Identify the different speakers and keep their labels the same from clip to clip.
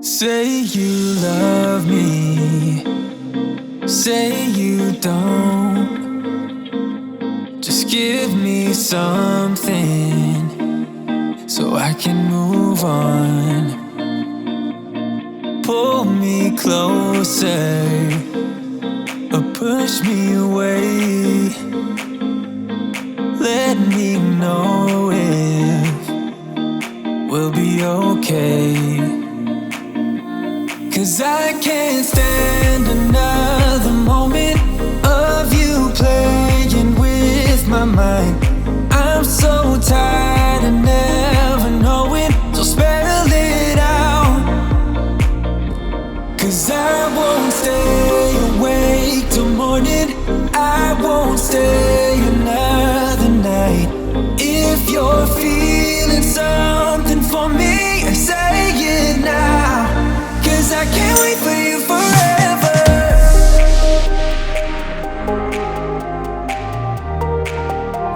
Speaker 1: Say you love me, say you don't. Just give me something so I can move on. Pull me closer or push me away. Let me know if we'll be okay. 'Cause I can't stand another moment of you playing with my mind. I'm so tired of never knowing, so spell it out. 'Cause I won't stay awake till morning, I won't stay another night. If you're feeling something for me, say it now. 'Cause I can't wait for you forever.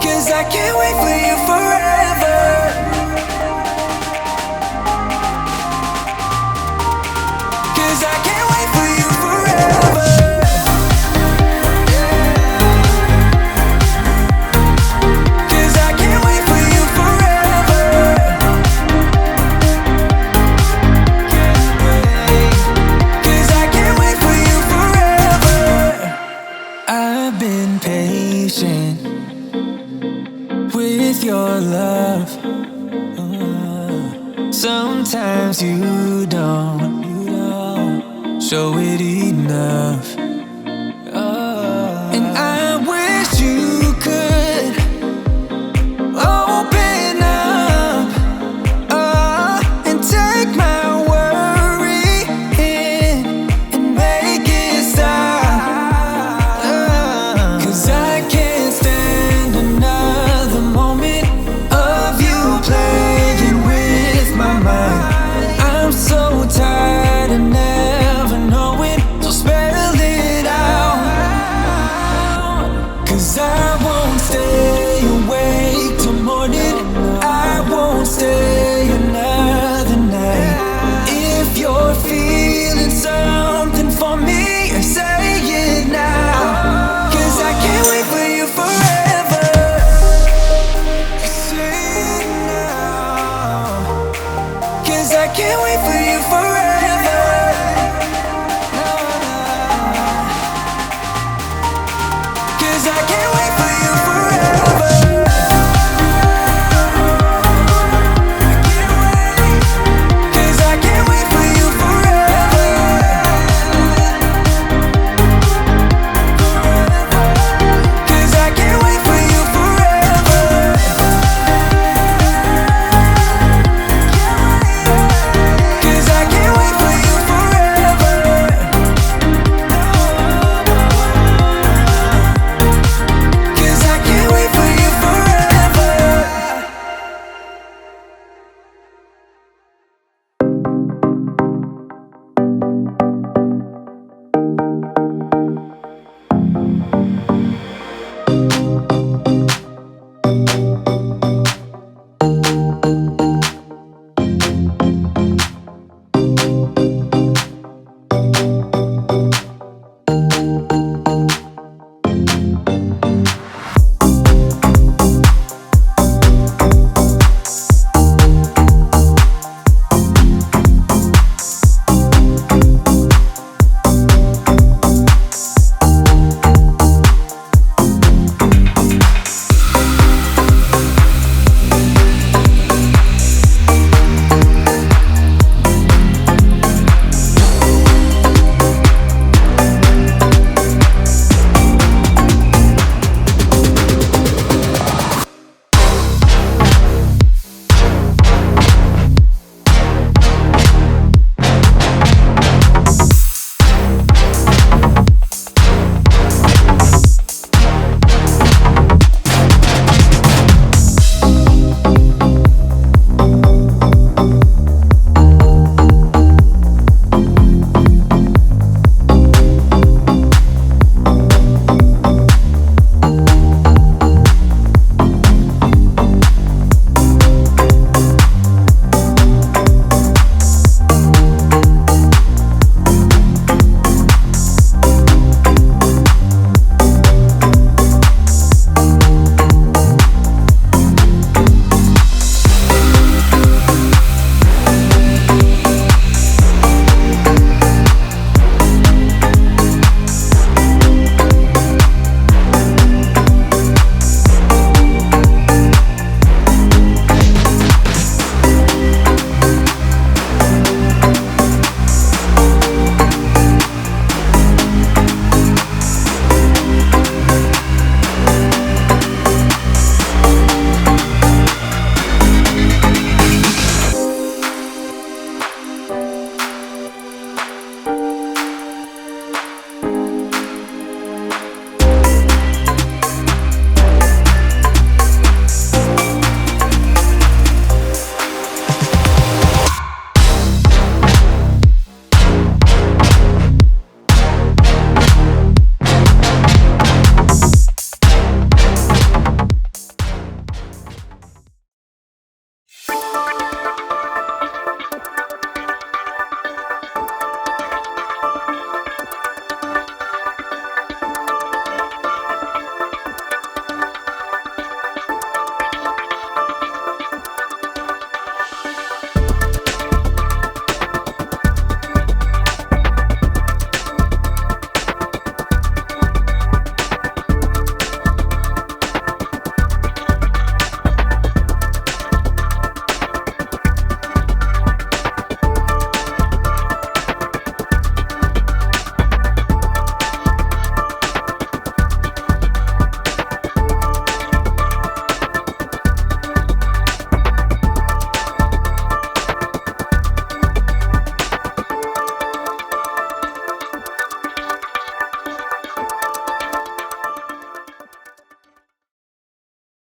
Speaker 1: 'Cause I can't wait for you forever. 'Cause I can't wait for you forever. 'Cause I can't wait for you forever. 'Cause I can't wait for you forever. I've been patient with your love. Sometimes you don't show it enough. And I wish you could open up and take my worry in and make it stop. 'Cause I can't stand another moment of you playing with my mind. I'm so tired of never knowing, so spell it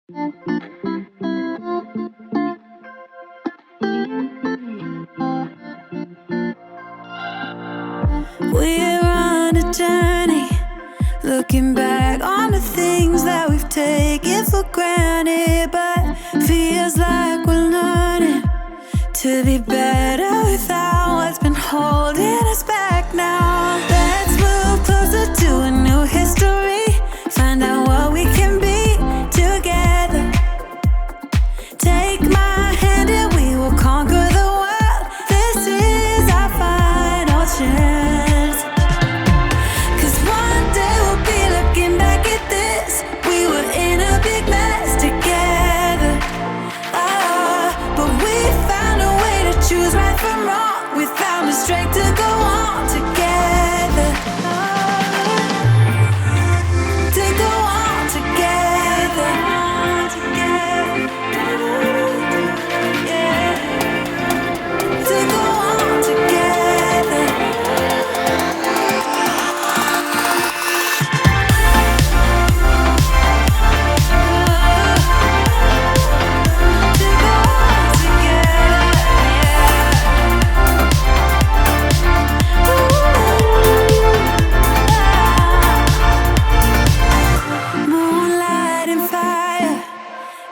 Speaker 1: We're on a journey, looking back on the things that we've taken for granted, but feels like we're learning to be better without what's been holding us back now. Let's move closer to a new history, find out what we can be together. Take my hand and we will conquer the world. This is our final chance. 'Cause one day we'll be looking back at this. We were in a big mess together. But we found a way to choose right from wrong. We found the strength to go on together. To go on together. Yeah. To go on together. To go on together. Moonlight and fire,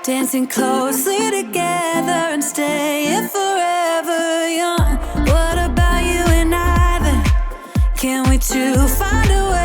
Speaker 1: dancing closely together and staying forever young. What about you and I then? Can we two find a way